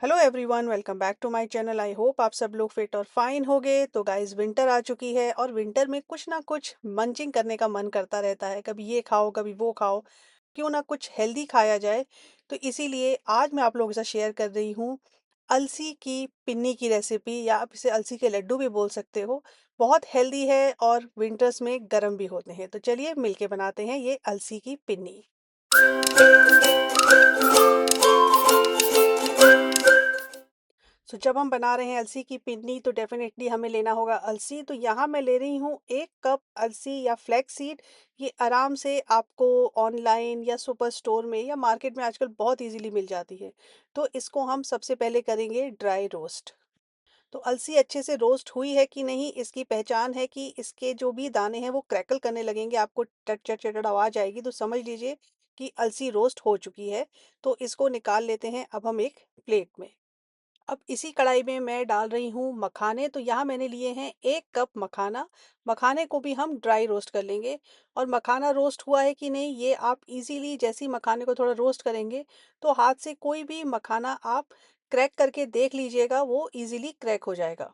Hello everyone, welcome back to my channel. I hope आप सब लोग फिट और फाइन होगे। तो गाइस, विंटर आ चुकी है और विंटर में कुछ ना कुछ मंचिंग करने का मन करता रहता है। कभी ये खाओ, कभी वो खाओ, क्यों ना कुछ हेल्दी खाया जाए। तो इसीलिए आज मैं आप लोगों के साथ शेयर कर रही हूँ अलसी की पिन्नी की रेसिपी, या आप इसे अलसी के लड्डू भी बोल सकते हो। बहुत हेल्दी है और विंटर्स में गर्म भी होते हैं। तो चलिए मिलके बनाते हैं ये अलसी की पिन्नी। जब हम बना रहे हैं अलसी की पिन्नी, तो डेफिनेटली हमें लेना होगा अलसी। तो यहाँ मैं ले रही हूँ 1 कप अलसी या फ्लैक्स सीड। ये आराम से आपको ऑनलाइन या सुपर स्टोर में या मार्केट में आजकल बहुत इजीली मिल जाती है। तो इसको हम सबसे पहले करेंगे ड्राई रोस्ट। तो अलसी अच्छे से रोस्ट हुई है कि नहीं, इसकी पहचान है कि इसके जो भी दाने हैं वो क्रैकल करने लगेंगे, आपको टट चट चट आवाज आएगी, तो समझ लीजिए कि अलसी रोस्ट हो चुकी है। तो इसको निकाल लेते हैं अब हम एक प्लेट में। अब इसी कढ़ाई में मैं डाल रही हूँ मखाने। तो यहाँ मैंने लिए हैं 1 कप मखाना। मखाने को भी हम ड्राई रोस्ट कर लेंगे। और मखाना रोस्ट हुआ है कि नहीं, ये आप इजीली जैसे ही मखाने को थोड़ा रोस्ट करेंगे तो हाथ से कोई भी मखाना आप क्रैक करके देख लीजिएगा, वो इजीली क्रैक हो जाएगा।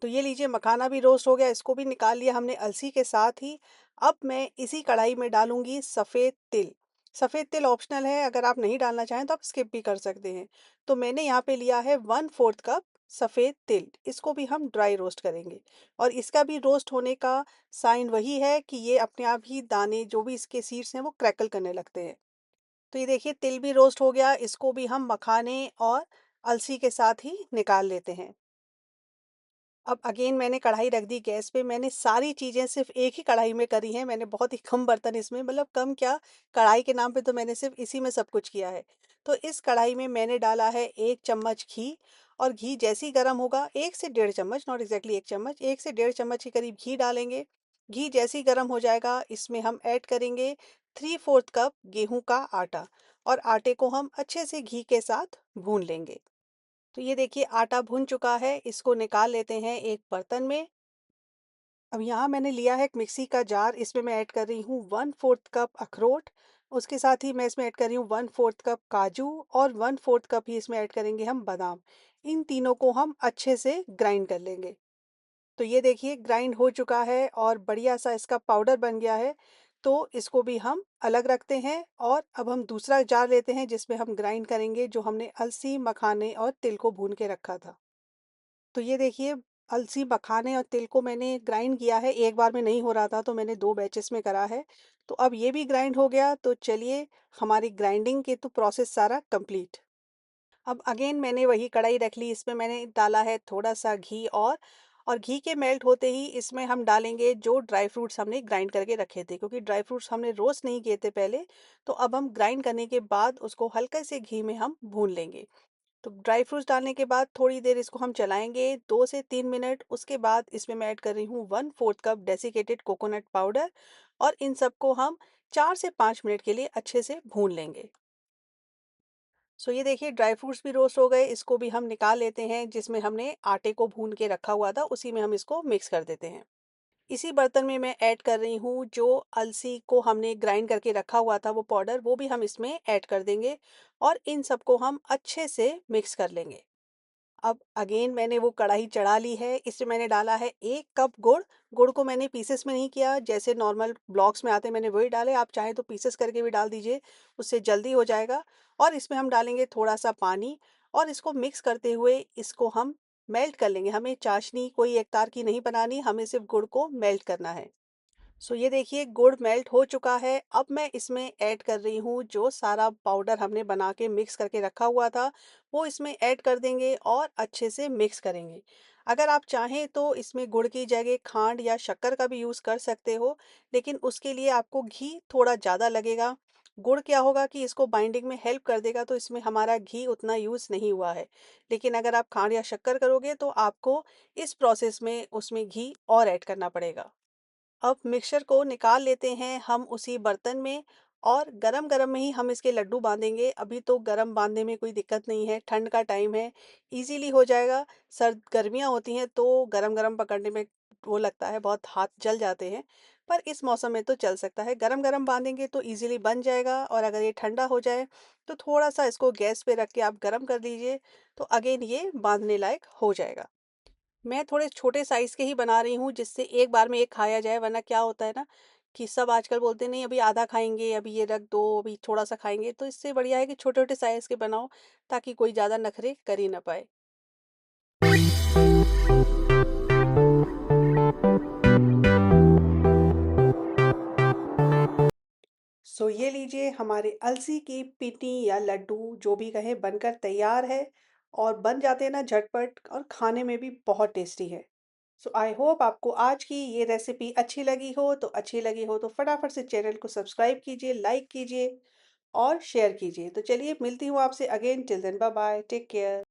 तो ये लीजिए, मखाना भी रोस्ट हो गया, इसको भी निकाल लिया हमने अलसी के साथ ही। अब मैं इसी कढ़ाई में डालूंगी सफ़ेद तिल। सफ़ेद तिल ऑप्शनल है, अगर आप नहीं डालना चाहें तो आप स्किप भी कर सकते हैं। तो मैंने यहाँ पे लिया है 1/4 कप सफ़ेद तिल। इसको भी हम ड्राई रोस्ट करेंगे। और इसका भी रोस्ट होने का साइन वही है कि ये अपने आप ही दाने जो भी इसके सीड्स हैं वो क्रैकल करने लगते हैं। तो ये देखिए, तिल भी रोस्ट हो गया, इसको भी हम मखाने और अलसी के साथ ही निकाल लेते हैं। अब अगेन मैंने कढ़ाई रख दी गैस पे। मैंने सारी चीज़ें सिर्फ एक ही कढ़ाई में करी हैं। मैंने बहुत ही कम बर्तन इसमें, मतलब कम क्या, कढ़ाई के नाम पे तो मैंने सिर्फ इसी में सब कुछ किया है। तो इस कढ़ाई में मैंने डाला है 1 चम्मच घी। और घी जैसे ही गर्म होगा, 1 से 1.5 चम्मच, नॉट एग्जैक्टली 1 चम्मच, 1 से 1.5 चम्मच के करीब घी डालेंगे। घी जैसे ही गर्म हो जाएगा, इसमें हम ऐड करेंगे 3/4 कप गेहूं का आटा। और आटे को हम अच्छे से घी के साथ भून लेंगे। तो ये देखिए, आटा भुन चुका है, इसको निकाल लेते हैं एक बर्तन में। अब यहाँ मैंने लिया है एक मिक्सी का जार। इसमें मैं ऐड कर रही हूँ 1/4 कप अखरोट। उसके साथ ही मैं इसमें ऐड कर रही हूँ 1/4 कप काजू। और 1/4 कप ही इसमें ऐड करेंगे हम बादाम। इन तीनों को हम अच्छे से ग्राइंड कर लेंगे। तो ये देखिए, ग्राइंड हो चुका है और बढ़िया सा इसका पाउडर बन गया है। तो इसको भी हम अलग रखते हैं। और अब हम दूसरा जार लेते हैं जिसमें हम ग्राइंड करेंगे जो हमने अलसी, मखाने और तिल को भून के रखा था। तो ये देखिए, अलसी, मखाने और तिल को मैंने ग्राइंड किया है। एक बार में नहीं हो रहा था तो मैंने 2 बैचेस में करा है। तो अब ये भी ग्राइंड हो गया। तो चलिए, हमारी ग्राइंडिंग के तो प्रोसेस सारा कंप्लीट। अब अगेन मैंने वही कढ़ाई रख ली, इसमें मैंने डाला है थोड़ा सा घी। और घी के मेल्ट होते ही इसमें हम डालेंगे जो ड्राई फ्रूट्स हमने ग्राइंड करके रखे थे, क्योंकि ड्राई फ्रूट्स हमने रोस्ट नहीं किए थे पहले। तो अब हम ग्राइंड करने के बाद उसको हल्के से घी में हम भून लेंगे। तो ड्राई फ्रूट्स डालने के बाद थोड़ी देर इसको हम चलाएंगे, 2 से 3 मिनट। उसके बाद इसमें मैं ऐड कर रही हूँ 1/4 कप डेसिकेटेड कोकोनट पाउडर। और इन सबको हम 4 से 5 मिनट के लिए अच्छे से भून लेंगे। सो ये देखिए, ड्राई फ्रूट्स भी रोस्ट हो गए, इसको भी हम निकाल लेते हैं। जिसमें हमने आटे को भून के रखा हुआ था, उसी में हम इसको मिक्स कर देते हैं। इसी बर्तन में मैं ऐड कर रही हूँ जो अलसी को हमने ग्राइंड करके रखा हुआ था, वो पाउडर, वो भी हम इसमें ऐड कर देंगे। और इन सबको हम अच्छे से मिक्स कर लेंगे। अब अगेन मैंने वो कढ़ाई चढ़ा ली है, इसमें मैंने डाला है 1 कप गुड़। गुड़ को मैंने पीसेस में नहीं किया, जैसे नॉर्मल ब्लॉक्स में आते हैं मैंने वही डाले। आप चाहें तो पीसेस करके भी डाल दीजिए, उससे जल्दी हो जाएगा। और इसमें हम डालेंगे थोड़ा सा पानी। और इसको मिक्स करते हुए इसको हम मेल्ट कर लेंगे। हमें चाशनी कोई एक तार की नहीं बनानी, हमें सिर्फ गुड़ को मेल्ट करना है। सो ये देखिए, गुड़ मेल्ट हो चुका है। अब मैं इसमें ऐड कर रही हूँ जो सारा पाउडर हमने बना के मिक्स करके रखा हुआ था, वो इसमें ऐड कर देंगे और अच्छे से मिक्स करेंगे। अगर आप चाहें तो इसमें गुड़ की जगह खांड या शक्कर का भी यूज़ कर सकते हो, लेकिन उसके लिए आपको घी थोड़ा ज़्यादा लगेगा। गुड़ क्या होगा कि इसको बाइंडिंग में हेल्प कर देगा, तो इसमें हमारा घी उतना यूज़ नहीं हुआ है। लेकिन अगर आप खांड या शक्कर करोगे तो आपको इस प्रोसेस में उसमें घी और ऐड करना पड़ेगा। अब मिक्सचर को निकाल लेते हैं हम उसी बर्तन में। और गरम गरम में ही हम इसके लड्डू बांधेंगे। अभी तो गरम बांधने में कोई दिक्कत नहीं है, ठंड का टाइम है, इजीली हो जाएगा। सर्द गर्मियाँ होती हैं तो गरम गरम पकड़ने में वो लगता है, बहुत हाथ जल जाते हैं। पर इस मौसम में तो चल सकता है, गरम-गरम बाँधेंगे तो ईज़िली बन जाएगा, और अगर ये ठंडा हो जाए, तो थोड़ा-सा इसको गैस पे रख के आप गरम कर लीजिए, तो अगेन ये बाँधने लायक हो जाएगा। मैं थोड़े छोटे साइज़ के ही बना रही हूँ, जिससे एक बार में एक खाया जाए, वरना क्या होता है ना कि सब आजकल बोलते हैं नहीं अभी आधा खाएँगे, अभी ये रख दो, अभी थोड़ा-सा खाएँगे, तो इससे बढ़िया है कि छोटे-छोटे साइज़ के बनाओ, ताकि कोई ज़्यादा नखरे कर ही ना पाए। ये लीजिए, हमारे अलसी की पिन्नी या लड्डू जो भी कहें बनकर तैयार है, और बन जाते हैं ना झटपट, और खाने में भी बहुत टेस्टी है। आई होप आपको आज की ये रेसिपी अच्छी लगी हो तो फटाफट से चैनल को सब्सक्राइब कीजिए, लाइक कीजिए और शेयर कीजिए। तो चलिए, मिलती हूँ आपसे again, till then bye bye, take care.